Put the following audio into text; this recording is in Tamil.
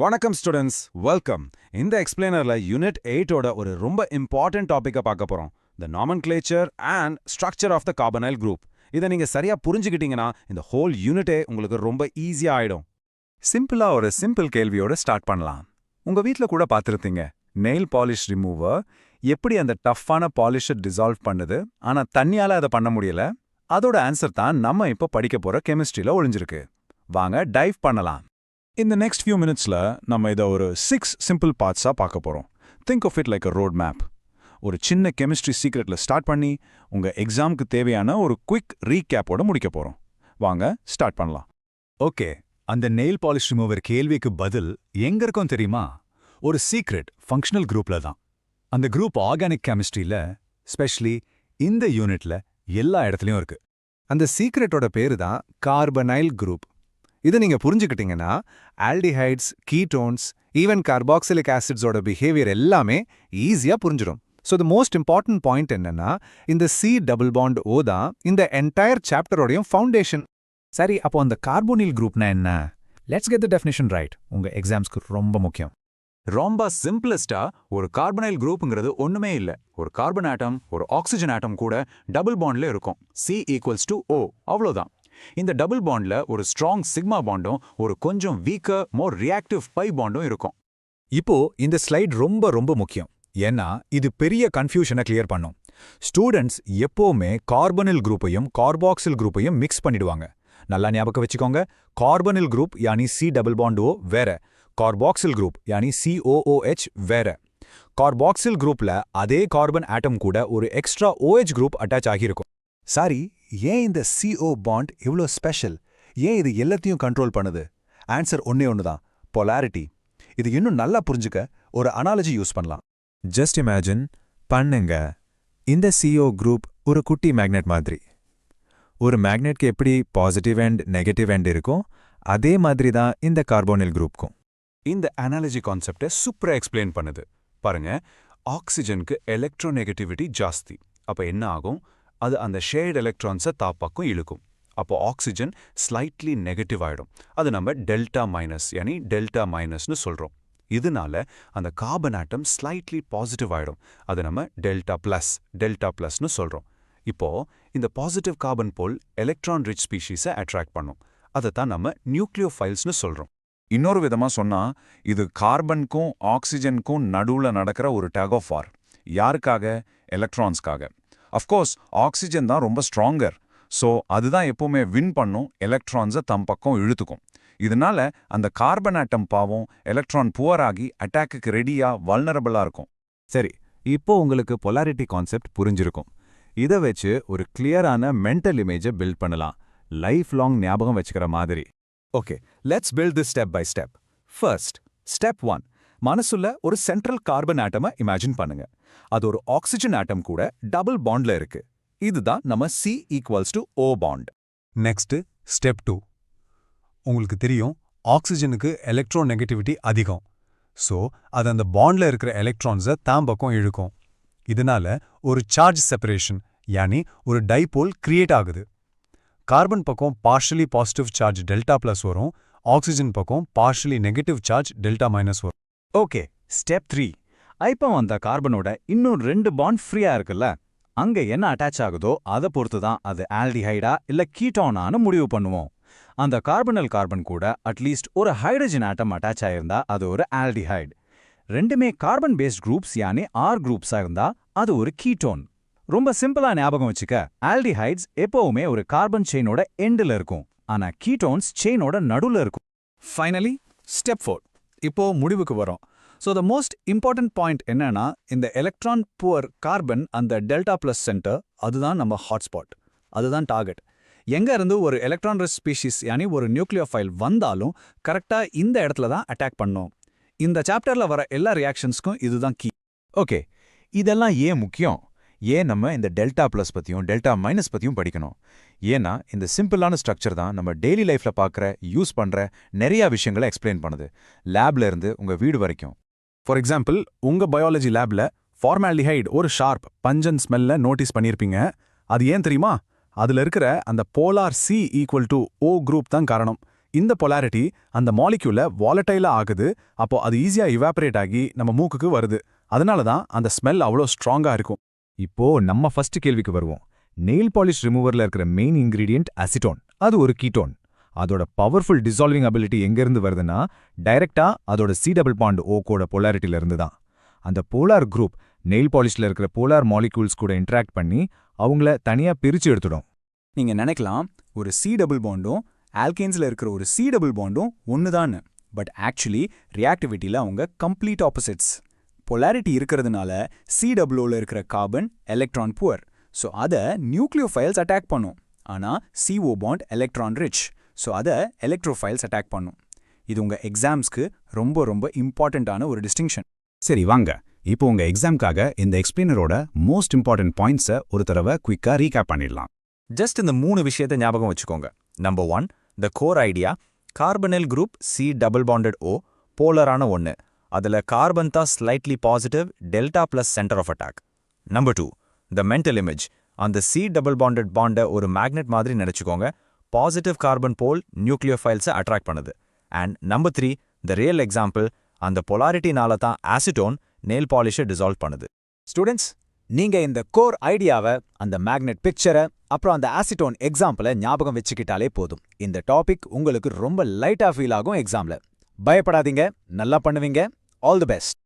வணக்கம் ஸ்டூடெண்ட்ஸ், வெல்கம். இந்த எக்ஸ்பிளைனர்ல யூனிட் 8 ஓட ஒரு ரொம்ப இம்பார்ட்டன்ட் டாபிக்கை பார்க்க போறோம். The nomenclature and structure of the carbonyl group. இதை நீங்க சரியா புரிஞ்சுக்கிட்டீங்கன்னா இந்த ஹோல் யூனிட்டே உங்களுக்கு ரொம்ப ஈஸியா ஆயிடும். சிம்பிளா ஒரு சிம்பிள் கேள்வியோட ஸ்டார்ட் பண்ணலாம். உங்க வீட்ல கூட பார்த்திருப்பீங்க, நெயில் பாலிஷ் ரிமூவர் எப்படி அந்த டஃப்பான பாலிஷை டிசால்வ் பண்ணுது, ஆனா தண்ணியால அதை பண்ண முடியல. அதோட ஆன்சர் தான் நம்ம இப்போ படிக்க போற கெமிஸ்ட்ரியில ஒளிஞ்சிருக்கு. வாங்க டைவ் பண்ணலாம். இந்த நெக்ஸ்ட் ஃபியூ மினிட்ஸ்ல நம்ம இதை ஒரு 6 சிம்பிள் பார்ட்ஸா பார்க்க போறோம். Think of it like a road map. ஒரு சின்ன கெமிஸ்ட்ரி சீக்ரெட்ல ஸ்டார்ட் பண்ணி உங்க எக்ஸாமுக்கு தேவையான ஒரு குவிக் ரீகேப்போட முடிக்க போறோம். வாங்க ஸ்டார்ட் பண்ணலாம். ஓகே, அந்த நெயில் பாலிஷ் ரிமூவர் கேள்விக்கு பதில் எங்க இருக்கும் தெரியுமா? ஒரு சீக்ரெட் ஃபங்க்ஷனல் குரூப்ல தான். அந்த குரூப் ஆர்கானிக் கெமிஸ்ட்ரியில, ஸ்பெஷலி இந்த யூனிட்ல எல்லா இடத்துலயும் இருக்கு. அந்த சீக்ரெட்டோட பேரு தான் கார்பனைல் குரூப். இது நீங்க புரிஞ்சுக்கிட்டீங்கன்னா ஆல்டிஹைட்ஸ், கீட்டோன்ஸ், ஈவன் கார்பாக்சிலிக் ஆசிட்ஸோட பிஹேவியர் எல்லாமே ஈஸியா புரிஞ்சிடும். So the most important point என்னன்னா, இந்த சி டபுள் பாண்ட் ஓ தான் இந்த என்டையர் சாப்டரோடையும் ஃபவுண்டேஷன். சரி, அப்போ அந்த கார்போனில் குரூப்னா என்ன? Let's get the definition right. உங்க எக்ஸாம்ஸ்க்கு ரொம்ப முக்கியம். ரொம்ப சிம்பிளஸ்டா ஒரு கார்பனைல் குரூப்ங்கிறது ஒண்ணுமே இல்ல. ஒரு கார்பன் ஆட்டம், ஒரு ஆக்சிஜன் ஆட்டம் கூட டபுள் பாண்ட்ல இருக்கும். C=O, அவ்வளவுதான். இந்த டபுள் பாண்ட்ல ஒரு ஸ்ட்ராங் சிக்மா பாண்டும் ஒரு கொஞ்சம் வீக்கர் மோர் ரியாக்டிவ் பை பாண்டும் இருக்கும். இப்போ இந்த ஸ்லைட் ரொம்ப முக்கியம். ஏன்னா இது பெரிய கன்ஃபியூஷனை கிளியர் பண்ணும். ஸ்டூடெண்ட்ஸ் எப்பவுமே கார்பனில் குரூப்பையும் கார்பாக்சில் குரூப்பையும் மிக்ஸ் பண்ணிடுவாங்க. நல்லா ஞாபகம் வச்சுக்கோங்க, கார்பனில் குரூப் யானி C டபுள் பாண்ட் O வேற, கார்பாக்சில் குரூப் யானி COOH வேற. கார்பாக்சில் குரூப்ல அதே கார்பன் ஆட்டம் கூட ஒரு எக்ஸ்ட்ரா OH குரூப் அட்டாச் ஆகியிருக்கும். சாரி, ஏன் இந்த CO பாண்ட் இவ்ளோ ஸ்பெஷல்? ஏன் இது எல்லாத்தையும் கண்ட்ரோல் பண்ணுது? ஆன்சர் ஒண்ணு தான், பொலாரிட்டி. இது இன்னும் நல்லா புரிஞ்சுக்க ஒரு அனாலஜி யூஸ் பண்ணலாம். ஜஸ்ட் இமேஜின் பண்ணுங்க, இந்த CO குரூப் ஒரு குட்டி மேக்னெட் மாதிரி. ஒரு மேக்னெட்க்கு எப்படி பாசிட்டிவ் அண்ட் நெகட்டிவ் எண்ட் இருக்கும், அதே மாதிரி தான் இந்த கார்போனில் குரூப்க்கும். இந்த அனாலஜி கான்செப்டை சூப்பரா எக்ஸ்பிளைன் பண்ணுது. பாருங்க, ஆக்சிஜனுக்கு எலக்ட்ரோநெகட்டிவிட்டி ஜாஸ்தி. அப்ப என்ன ஆகும்? அது அந்த ஷேட் எலக்ட்ரான்ஸை தாப்பாக்கும் இழுக்கும். அப்போ ஆக்சிஜன் ஸ்லைட்லி நெகட்டிவ் ஆயிடும். அது நம்ம டெல்டா மைனஸ் யானி டெல்டா மைனஸ்னு சொல்றோம். இதனால அந்த கார்பன் ஆட்டம் ஸ்லைட்லி பாசிட்டிவ் ஆயிடும். அது நம்ம டெல்டா பிளஸ்னு சொல்றோம். இப்போ இந்த பாசிட்டிவ் கார்பன் போல் எலக்ட்ரான் ரிச் ஸ்பீஷீஸை அட்ராக்ட் பண்ணும். அதை தான் நம்ம நியூக்ளியோஃபைல்ஸ்னு சொல்றோம். இன்னொரு விதமா சொன்னா, இது கார்பனுக்கும் ஆக்சிஜனுக்கும் நடுவுல நடக்கிற ஒரு டக் ஆஃப் வார். யாருக்காக? எலக்ட்ரான்ஸ்க்காக. அஃப்கோர்ஸ் ஆக்சிஜன் தான் ரொம்ப ஸ்ட்ராங்கர். ஸோ அதுதான் எப்பவுமே வின் பண்ணும், எலக்ட்ரான்ஸை தம் பக்கம் இழுத்துக்கும். இதனால அந்த கார்பன் ஆட்டம் பாவம் எலக்ட்ரான் புவராகி அட்டாக்குக்கு ரெடியா வல்னரபிளா இருக்கும். சரி, இப்போ உங்களுக்கு பொலாரிட்டி கான்செப்ட் புரிஞ்சிருக்கும். இதை வச்சு ஒரு கிளியரான மென்டல் இமேஜை பில்ட் பண்ணலாம், லைஃப் லாங் ஞாபகம் வச்சுக்கிற மாதிரி. Okay, let's build this step by step. First, step 1. மனசுல ஒரு சென்ட்ரல் கார்பன் ஆட்டமை இமேஜின் பண்ணுங்க. அது ஒரு ஆக்சிஜன் ஆட்டம் கூட டபுள் பாண்ட்ல இருக்கு. இதுதான் நம்ம C=O பாண்ட். Next, step 2. உங்களுக்கு தெரியும், ஆக்சிஜனுக்கு எலக்ட்ரோநெகட்டிவிட்டி அதிகம். ஸோ அது அந்த பாண்ட்ல இருக்கிற எலக்ட்ரான்ஸை தாம் பக்கம் இழுக்கும். இதனால ஒரு சார்ஜ் செப்பரேஷன் யானி ஒரு டைபோல் கிரியேட் ஆகுது. கார்பன் பக்கம் partially positive charge delta plus வரும், ஆக்சிஜன் பக்கம் partially negative charge delta minus வரும். Okay, step 3. இப்போ அந்த கார்பனோட இன்னும் 2 பாண்ட் ஃப்ரீயா இருக்குல்ல, அங்க என்ன அட்டாச் ஆகுதோ அதை பொறுத்து தான் அது ஆல்டிஹைடா இல்ல கீட்டோனான்னு முடிவு பண்ணுவோம். அந்த கார்பனல் கார்பன் கூட அட்லீஸ்ட் ஒரு ஹைட்ரஜன் ஆட்டம் அட்டாச் ஆயிருந்தா அது ஒரு ஆல்டிஹைடு. ரெண்டுமே கார்பன் பேஸ்ட் குரூப்ஸ் யானி ஆர் குரூப்ஸா இருந்தா அது ஒரு கீட்டோன். ரொம்ப சிம்பிளா ஞாபகம் வச்சுக்க, ஆல்டிஹைட்ஸ் எப்பவுமே ஒரு கார்பன் செயினோட எண்டில் இருக்கும், ஆனா கீட்டோன்ஸ் செயினோட நடுவுல இருக்கும். Finally step 4. இப்போ முடிவுக்கு வரோம். So the most important point என்னன்னா, இந்த எலக்ட்ரான் புவர் கார்பன் அந்த டெல்டா பிளஸ் சென்டர், அதுதான் நம்ம ஹாட்ஸ்பாட், அதுதான் டார்கெட். எங்க இருந்து ஒரு எலக்ட்ரான் ரிச் ஸ்பீஷீஸ் யானி ஒரு நியூக்ளியோஃபைல் வந்தாலும் கரெக்டா இந்த இடத்துல தான் அட்டாக் பண்ணும். இந்த சாப்டர்ல வர எல்லா ரியாக்ஷன்ஸ்க்கும் இதுதான் கீ. ஓகே, இதெல்லாம் ஏன் முக்கியம்? ஏன் நம்ம இந்த டெல்டா பிளஸ் பத்தியும் டெல்டா மைனஸ் பத்தியும் படிக்கணும்? ஏன்னா இந்த சிம்பிளான ஸ்ட்ரக்சர் தான் நம்ம டெய்லி லைஃப்ல பார்க்குற, யூஸ் பண்ற நிறைய விஷயங்களை எக்ஸ்பிளைன் பண்ணுது, லேப்ல இருந்து உங்க வீடு வரைக்கும். ஃபார் எக்ஸாம்பிள், உங்க பயாலஜி லேப்ல ஃபார்மால்டிஹைடு ஒரு ஷார்ப் பஞ்சன் ஸ்மெல்ல நோட்டீஸ் பண்ணியிருப்பீங்க. அது ஏன் தெரியுமா? அதுல இருக்கிற அந்த போலார் C=O குரூப் தான் காரணம். இந்த பொலாரிட்டி அந்த மாலிக்யூல வாலட்டைலா ஆகுது, அப்போ அது ஈஸியா இவாபரேட் ஆகி நம்ம மூக்குக்கு வருது. அதனால தான் அந்த ஸ்மெல் அவ்வளோ ஸ்ட்ராங்கா இருக்கும். இப்போ நம்ம ஃபர்ஸ்ட் கேள்விக்கு வருவோம். நெயில் பாலிஷ் ரிமூவர்ல இருக்கிற மெயின் இன்கிரீடியன்ட் அசிட்டோன். அது ஒரு கீட்டோன். அதோட பவர்ஃபுல் டிசால்விங் அபிலிட்டி எங்கேருந்து வருதுன்னா டைரக்டா அதோட C டபுள் பாண்ட் ஓக்கோட போலாரிட்டில இருந்து தான். அந்த போலார் குரூப் நெயில் பாலிஷ்ல இருக்கிற போலார் மாலிகூல்ஸ் கூட இன்டராக்ட் பண்ணி அவங்கள தனியா பிரிச்சு எடுத்துடும். நீங்க நினைக்கலாம் ஒரு C டபுள் பாண்டும் ஆல்கேன்ஸ்ல இருக்கிற ஒரு C டபுள் பாண்டும் ஒண்ணுதான்னு. பட் ஆக்சுவலி ரியாக்டிவிட்டியில் அவங்க கம்ப்ளீட் ஆப்போசிட்ஸ். பொலாரிட்டி இருக்கிறதுனால C டபுளோல இருக்கிற கார்பன் எலக்ட்ரான் புவர், ஸோ அதை நியூக்ளியோஃபைல்ஸ் அட்டாக் பண்ணும். ஆனால் CO bond electron rich, so அதை எலக்ட்ரோஃபைல்ஸ் அட்டாக் பண்ணும். இது உங்கள் எக்ஸாம்ஸ்க்கு ரொம்ப ரொம்ப இம்பார்ட்டண்ட்டான ஒரு டிஸ்டிங்ஷன். சரி வாங்க, இப்போ உங்க எக்ஸாம்க்காக இந்த எக்ஸ்பிளைனரோட மோஸ்ட் இம்பார்ட்டன்ட் பாயிண்ட்ஸை ஒரு தடவை குயிக்கா ரீகேப் பண்ணிடலாம். ஜஸ்ட் இந்த 3 விஷயத்தை ஞாபகம் வச்சுக்கோங்க. Number 1, the core idea, carbonyl group C double bonded O போலரான ஒன்று. அதில் கார்பன் தான் slightly positive, delta plus centre of attack. Number 2, the mental image, அந்த C டபுள் பாண்டட் பாண்டை ஒரு மேக்னெட் மாதிரி நினச்சிக்கோங்க. பாசிட்டிவ் கார்பன் போல் நியூக்ளியோஃபைல்ஸை அட்ராக்ட் பண்ணுது. And number 3, the real example, அந்த பொலாரிட்டினால தான் ஆசிட்டோன் நெயில் பாலிஷை டிசால்வ் பண்ணுது. ஸ்டூடெண்ட்ஸ், நீங்க இந்த கோர் ஐடியாவை, அந்த மேக்னெட் பிக்சரை, அப்புறம் அந்த ஆசிட்டோன் எக்ஸாம்பிளை ஞாபகம் வச்சுக்கிட்டாலே போதும். இந்த டாபிக் உங்களுக்கு ரொம்ப லைட்டா ஃபீல் ஆகும் எக்ஸாம்ல. பயப்படாதீங்க, நல்லா பண்ணுவீங்க. All the best.